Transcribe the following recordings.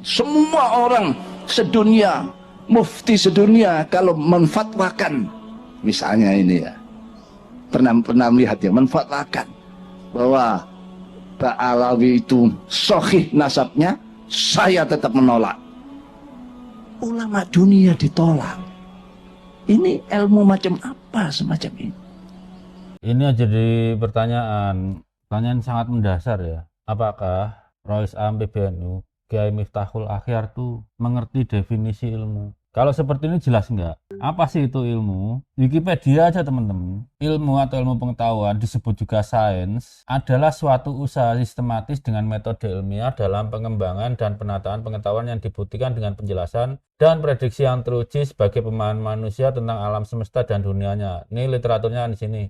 Semua orang sedunia, mufti sedunia kalau menfatwakan, misalnya ini ya, pernah melihat ya, menfatwakan bahwa Ba'alawi itu sahih nasabnya, saya tetap menolak. Ulama dunia ditolak. Ini ilmu macam apa semacam ini? Ini jadi pertanyaan sangat mendasar ya. Apakah Rois Am PBNU, Kiai Miftahul Akhyar tuh mengerti definisi ilmu? Kalau seperti ini jelas enggak. Apa sih itu ilmu? Wikipedia aja teman-teman. Ilmu atau ilmu pengetahuan disebut juga sains adalah suatu usaha sistematis dengan metode ilmiah dalam pengembangan dan penataan pengetahuan yang dibuktikan dengan penjelasan dan prediksi yang teruji sebagai pemahaman manusia tentang alam semesta dan dunianya. Ini literaturnya di sini.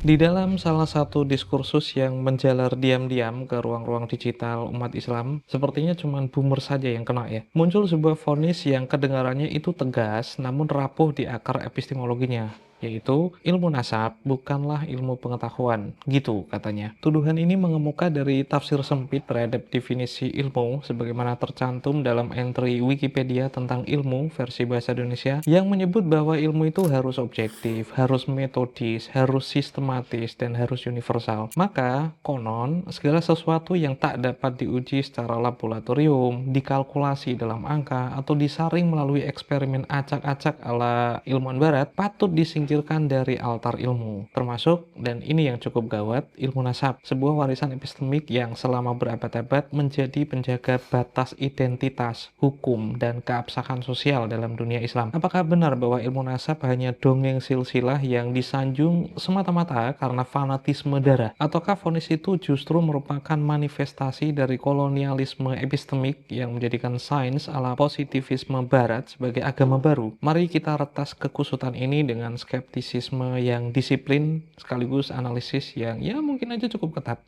Di dalam salah satu diskursus yang menjalar diam-diam ke ruang-ruang digital umat Islam, sepertinya cuma boomer saja yang kena ya. Muncul sebuah vonis yang kedengarannya itu tegas, namun rapuh di akar epistemologinya, yaitu ilmu nasab bukanlah ilmu pengetahuan, gitu katanya. Tuduhan ini mengemuka dari tafsir sempit terhadap definisi ilmu, sebagaimana tercantum dalam entry Wikipedia tentang ilmu versi bahasa Indonesia, yang menyebut bahwa ilmu itu harus objektif, harus metodis, harus sistematis, dan harus universal. Maka, konon, segala sesuatu yang tak dapat diuji secara laboratorium, dikalkulasi dalam angka, atau disaring melalui eksperimen acak-acak ala ilmuwan barat, patut disingkirkan dari altar ilmu. Termasuk, dan ini yang cukup gawat, ilmu nasab, sebuah warisan epistemik yang selama berabad-abad menjadi penjaga batas identitas, hukum, dan keabsahan sosial dalam dunia Islam. Apakah benar bahwa ilmu nasab hanya dongeng silsilah yang disanjung semata-mata karena fanatisme darah? Ataukah vonis itu justru merupakan manifestasi dari kolonialisme epistemik yang menjadikan sains ala positivisme barat sebagai agama baru? Mari kita retas kekusutan ini dengan skeptisisme yang disiplin sekaligus analisis yang ya mungkin aja cukup ketat.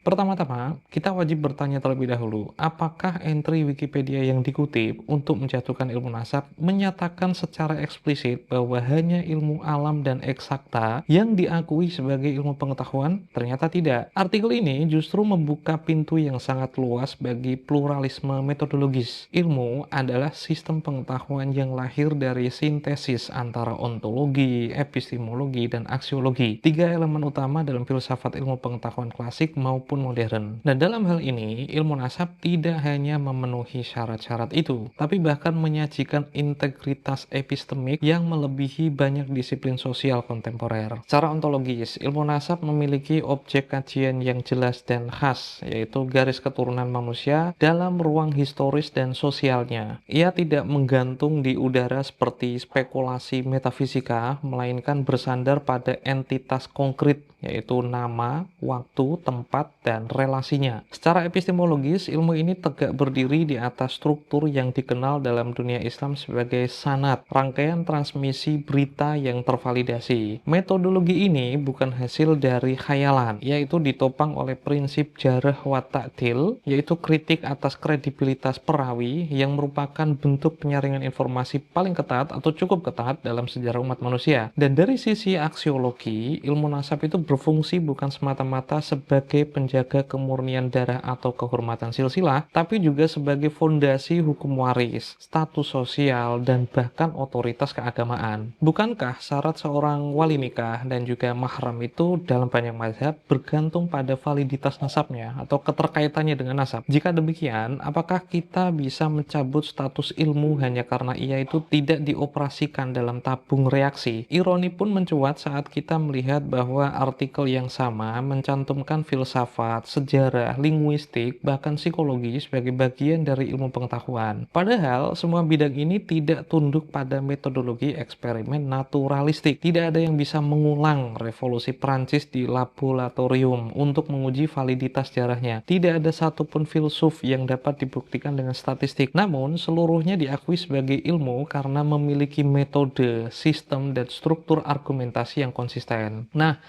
Pertama-tama, kita wajib bertanya terlebih dahulu, apakah entry Wikipedia yang dikutip untuk menjatuhkan ilmu nasab menyatakan secara eksplisit bahwa hanya ilmu alam dan eksakta yang diakui sebagai ilmu pengetahuan? Ternyata tidak. Artikel ini justru membuka pintu yang sangat luas bagi pluralisme metodologis. Ilmu adalah sistem pengetahuan yang lahir dari sintesis antara ontologi, epistemologi, dan aksiologi. Tiga elemen utama dalam filsafat ilmu pengetahuan klasik maupun modern. Dan dalam hal ini, ilmu nasab tidak hanya memenuhi syarat-syarat itu, tapi bahkan menyajikan integritas epistemik yang melebihi banyak disiplin sosial kontemporer. Secara ontologis, ilmu nasab memiliki objek kajian yang jelas dan khas, yaitu garis keturunan manusia dalam ruang historis dan sosialnya. Ia tidak menggantung di udara seperti spekulasi metafisika, melainkan bersandar pada entitas konkret, yaitu nama, waktu, tempat, dan relasinya. Secara epistemologis, ilmu ini tegak berdiri di atas struktur yang dikenal dalam dunia Islam sebagai sanad, rangkaian transmisi berita yang tervalidasi. Metodologi ini bukan hasil dari khayalan, yaitu ditopang oleh prinsip jarah wa ta'dil, yaitu kritik atas kredibilitas perawi yang merupakan bentuk penyaringan informasi paling ketat atau cukup ketat dalam sejarah umat manusia. Dan dari sisi aksiologi, ilmu nasab itu berfungsi bukan semata-mata sebagai penjaga kemurnian darah atau kehormatan silsilah, tapi juga sebagai fondasi hukum waris, status sosial, dan bahkan otoritas keagamaan. Bukankah syarat seorang wali nikah dan juga mahram itu dalam banyak mazhab bergantung pada validitas nasabnya atau keterkaitannya dengan nasab? Jika demikian, apakah kita bisa mencabut status ilmu hanya karena ia itu tidak dioperasikan dalam tabung reaksi? Ironi pun mencuat saat kita melihat bahwa artikel yang sama mencantumkan filsafat, sejarah, linguistik, bahkan psikologi sebagai bagian dari ilmu pengetahuan. Padahal semua bidang ini tidak tunduk pada metodologi eksperimen naturalistik. Tidak ada yang bisa mengulang revolusi Prancis di laboratorium untuk menguji validitas sejarahnya. Tidak ada satupun filsuf yang dapat dibuktikan dengan statistik. Namun, seluruhnya diakui sebagai ilmu karena memiliki metode, sistem, dan struktur argumentasi yang konsisten. Nah,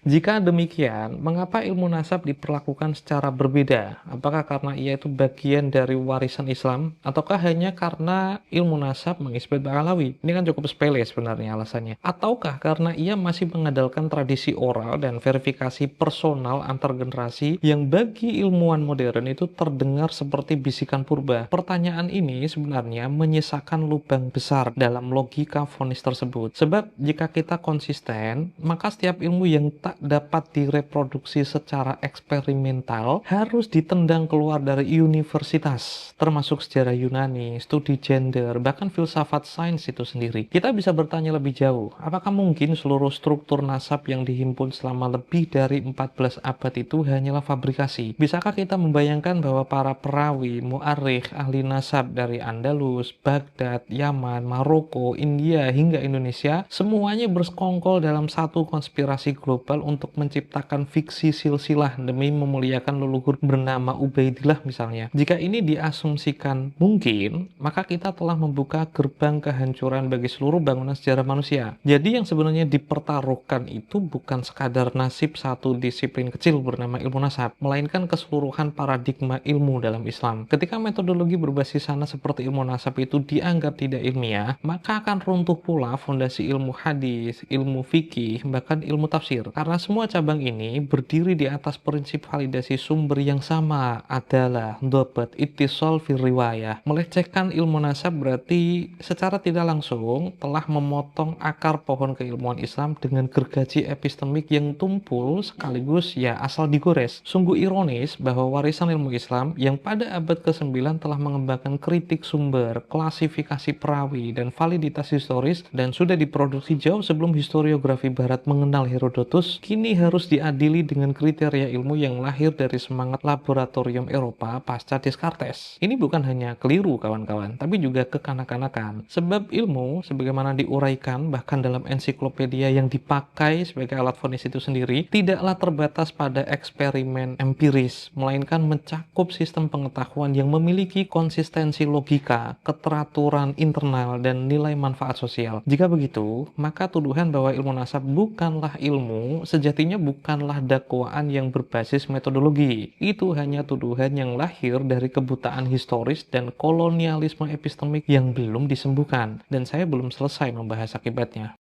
Jika demikian, mengapa ilmu nasab diperlakukan secara berbeda? Apakah karena ia itu bagian dari warisan Islam, ataukah hanya karena ilmu nasab mengisbat Alawi? Ini kan cukup sepele sebenarnya alasannya. Ataukah karena ia masih mengandalkan tradisi oral dan verifikasi personal antar generasi yang bagi ilmuwan modern itu terdengar seperti bisikan purba? Pertanyaan ini sebenarnya menyisakan lubang besar dalam logika vonis tersebut. Sebab jika kita konsisten, maka setiap ilmu yang tak dapat direproduksi secara eksperimental harus ditendang keluar dari universitas, termasuk sejarah Yunani, studi gender, bahkan filsafat sains itu sendiri. Kita bisa bertanya lebih jauh, apakah mungkin seluruh struktur nasab yang dihimpun selama lebih dari 14 abad itu hanyalah fabrikasi? Bisakah kita membayangkan bahwa para perawi, mu'arikh, ahli nasab dari Andalus, Baghdad, Yaman, Maroko, India, hingga Indonesia, semuanya bersekongkol dalam satu konspirasi global untuk menciptakan fiksi silsilah demi memuliakan leluhur bernama Ubaidillah misalnya. Jika ini diasumsikan mungkin, maka kita telah membuka gerbang kehancuran bagi seluruh bangunan sejarah manusia. Jadi yang sebenarnya dipertaruhkan itu bukan sekadar nasib satu disiplin kecil bernama ilmu nasab, melainkan keseluruhan paradigma ilmu dalam Islam. Ketika metodologi berbasis sana seperti ilmu nasab itu dianggap tidak ilmiah, maka akan runtuh pula fondasi ilmu hadis, ilmu fikih, bahkan ilmu tafsir. Karena semua cabang ini berdiri di atas prinsip validasi sumber yang sama, adalah dhabat ittisal fil riwayah. Melecehkan ilmu nasab berarti secara tidak langsung telah memotong akar pohon keilmuan Islam dengan gergaji epistemik yang tumpul sekaligus ya asal digores. Sungguh ironis bahwa warisan ilmu Islam yang pada abad ke-9 telah mengembangkan kritik sumber, klasifikasi perawi, dan validitas historis dan sudah diproduksi jauh sebelum historiografi barat mengenal Herodotus, kini harus diadili dengan kriteria ilmu yang lahir dari semangat laboratorium Eropa pasca Descartes. Ini bukan hanya keliru kawan-kawan, tapi juga kekanak-kanakan. Sebab ilmu, sebagaimana diuraikan bahkan dalam ensiklopedia yang dipakai sebagai alat vonis itu sendiri, tidaklah terbatas pada eksperimen empiris, melainkan mencakup sistem pengetahuan yang memiliki konsistensi logika, keteraturan internal, dan nilai manfaat sosial. Jika begitu, maka tuduhan bahwa ilmu nasab bukanlah ilmu, sejatinya bukanlah dakwaan yang berbasis metodologi. Itu hanya tuduhan yang lahir dari kebutaan historis dan kolonialisme epistemik yang belum disembuhkan. Dan saya belum selesai membahas akibatnya.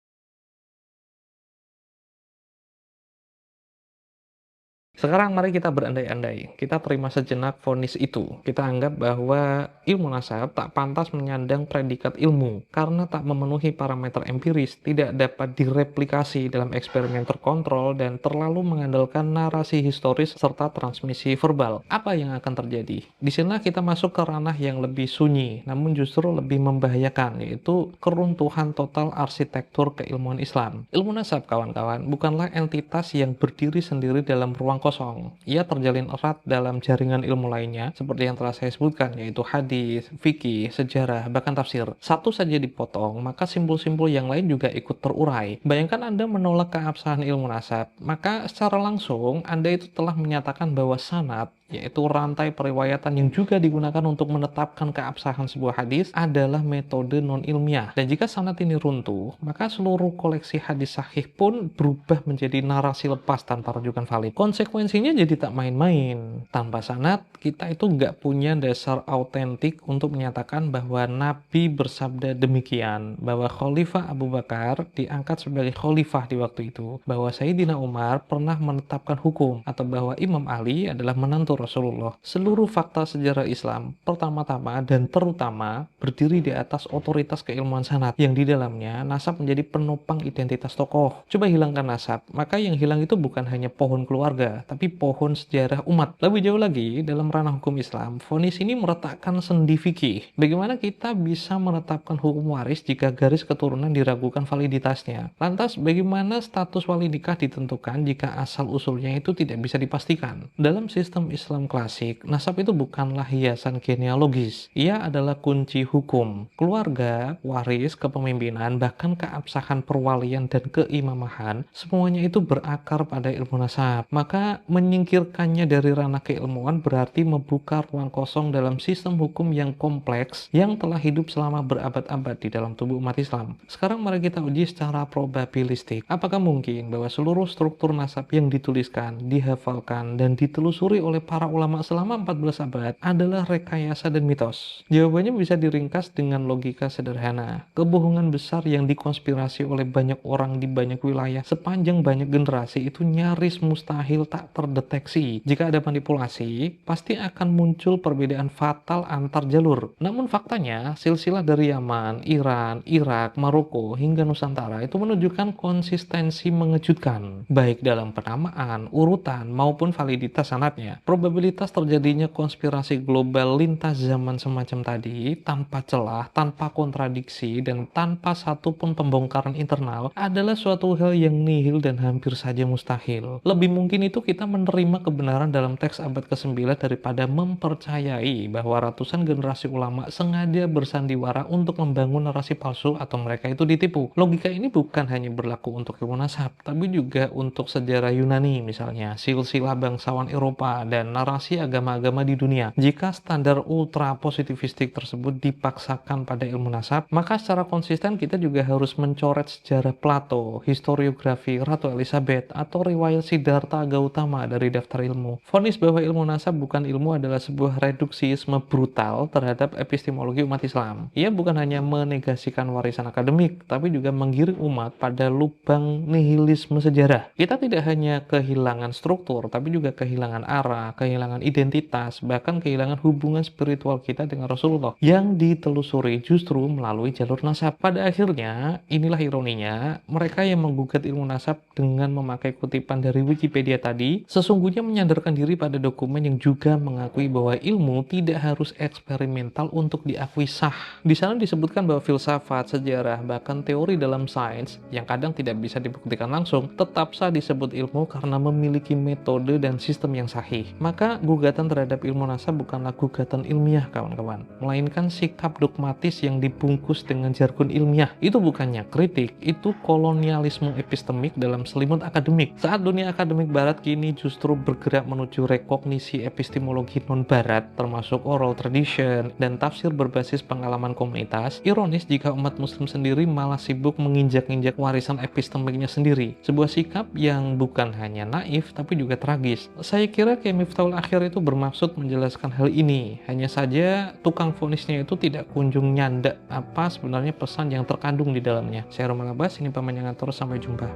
Sekarang mari kita berandai-andai, kita terima sejenak vonis itu. Kita anggap bahwa ilmu nasab tak pantas menyandang predikat ilmu karena tak memenuhi parameter empiris, tidak dapat direplikasi dalam eksperimen terkontrol, dan terlalu mengandalkan narasi historis serta transmisi verbal. Apa yang akan terjadi? Di sini kita masuk ke ranah yang lebih sunyi, namun justru lebih membahayakan, yaitu keruntuhan total arsitektur keilmuan Islam. Ilmu nasab, kawan-kawan, bukanlah entitas yang berdiri sendiri dalam ruang kosong. Ia terjalin erat dalam jaringan ilmu lainnya, seperti yang telah saya sebutkan, yaitu hadis, fikih, sejarah, bahkan tafsir. Satu saja dipotong, maka simpul-simpul yang lain juga ikut terurai. Bayangkan Anda menolak keabsahan ilmu nasab, maka secara langsung Anda itu telah menyatakan bahwa sanad, yaitu rantai periwayatan yang juga digunakan untuk menetapkan keabsahan sebuah hadis, adalah metode non-ilmiah. Dan jika sanad ini runtuh, maka seluruh koleksi hadis sahih pun berubah menjadi narasi lepas tanpa rujukan valid. Konsekuensinya jadi tak main-main. Tanpa sanad, kita itu nggak punya dasar autentik untuk menyatakan bahwa Nabi bersabda demikian, bahwa Khalifah Abu Bakar diangkat sebagai khalifah di waktu itu, bahwa Sayyidina Umar pernah menetapkan hukum, atau bahwa Imam Ali adalah menantu Rasulullah. Seluruh fakta sejarah Islam pertama-tama dan terutama berdiri di atas otoritas keilmuan sanad, yang di dalamnya nasab menjadi penopang identitas tokoh. Coba hilangkan nasab, maka yang hilang itu bukan hanya pohon keluarga, tapi pohon sejarah umat. Lebih jauh lagi, dalam ranah hukum Islam, vonis ini meletakkan sendi fikih. Bagaimana kita bisa menetapkan hukum waris jika garis keturunan diragukan validitasnya? Lantas, bagaimana status wali nikah ditentukan jika asal-usulnya itu tidak bisa dipastikan? Dalam sistem Islam Islam klasik, nasab itu bukanlah hiasan genealogis. Ia adalah kunci hukum. Keluarga, waris, kepemimpinan, bahkan keabsahan perwalian dan keimamahan, semuanya itu berakar pada ilmu nasab. Maka menyingkirkannya dari ranah keilmuan berarti membuka ruang kosong dalam sistem hukum yang kompleks yang telah hidup selama berabad-abad di dalam tubuh umat Islam. Sekarang mari kita uji secara probabilistik. Apakah mungkin bahwa seluruh struktur nasab yang dituliskan, dihafalkan, dan ditelusuri oleh para ulama selama 14 abad adalah rekayasa dan mitos? Jawabannya bisa diringkas dengan logika sederhana. Kebohongan besar yang dikonspirasi oleh banyak orang di banyak wilayah sepanjang banyak generasi itu nyaris mustahil tak terdeteksi. Jika ada manipulasi, pasti akan muncul perbedaan fatal antar jalur. Namun faktanya, silsilah dari Yaman, Iran, Irak, Maroko, hingga Nusantara itu menunjukkan konsistensi mengejutkan, baik dalam penamaan, urutan, maupun validitas sanadnya. Probabilitas terjadinya konspirasi global lintas zaman semacam tadi, tanpa celah, tanpa kontradiksi, dan tanpa satupun pembongkaran internal, adalah suatu hal yang nihil dan hampir saja mustahil. Lebih mungkin itu kita menerima kebenaran dalam teks abad ke-9 daripada mempercayai bahwa ratusan generasi ulama sengaja bersandiwara untuk membangun narasi palsu atau mereka itu ditipu. Logika ini bukan hanya berlaku untuk ilmu nasab, tapi juga untuk sejarah Yunani misalnya, silsilah bangsawan Eropa, dan narasi agama-agama di dunia. Jika standar ultra positivistik tersebut dipaksakan pada ilmu nasab, maka secara konsisten kita juga harus mencoret sejarah Plato, historiografi Ratu Elizabeth, atau riwayat Siddhartha Gautama dari daftar ilmu. Vonis bahwa ilmu nasab bukan ilmu adalah sebuah reduksisme brutal terhadap epistemologi umat Islam. Ia bukan hanya menegasikan warisan akademik, tapi juga menggiring umat pada lubang nihilisme sejarah. Kita tidak hanya kehilangan struktur, tapi juga kehilangan arah, kehilangan identitas, bahkan kehilangan hubungan spiritual kita dengan Rasulullah yang ditelusuri justru melalui jalur nasab. Pada akhirnya, inilah ironinya, mereka yang menggugat ilmu nasab dengan memakai kutipan dari Wikipedia tadi, sesungguhnya menyandarkan diri pada dokumen yang juga mengakui bahwa ilmu tidak harus eksperimental untuk diakui sah. Di sana disebutkan bahwa filsafat, sejarah, bahkan teori dalam sains yang kadang tidak bisa dibuktikan langsung tetap sah disebut ilmu karena memiliki metode dan sistem yang sahih. Maka gugatan terhadap ilmu nasab bukanlah gugatan ilmiah kawan-kawan, melainkan sikap dogmatis yang dibungkus dengan jargon ilmiah. Itu bukannya kritik, itu kolonialisme epistemik dalam selimut akademik. Saat dunia akademik barat kini justru bergerak menuju rekognisi epistemologi non-barat, termasuk oral tradition dan tafsir berbasis pengalaman komunitas, ironis jika umat muslim sendiri malah sibuk menginjak-injak warisan epistemiknya sendiri. Sebuah sikap yang bukan hanya naif, tapi juga tragis. Saya kira Kiai Miftahul Akhir itu bermaksud menjelaskan hal ini. Hanya saja tukang vonisnya itu tidak kunjung nyanda apa sebenarnya pesan yang terkandung di dalamnya. Saya Roman Abbas, ini Paman yang ngatur, sampai jumpa.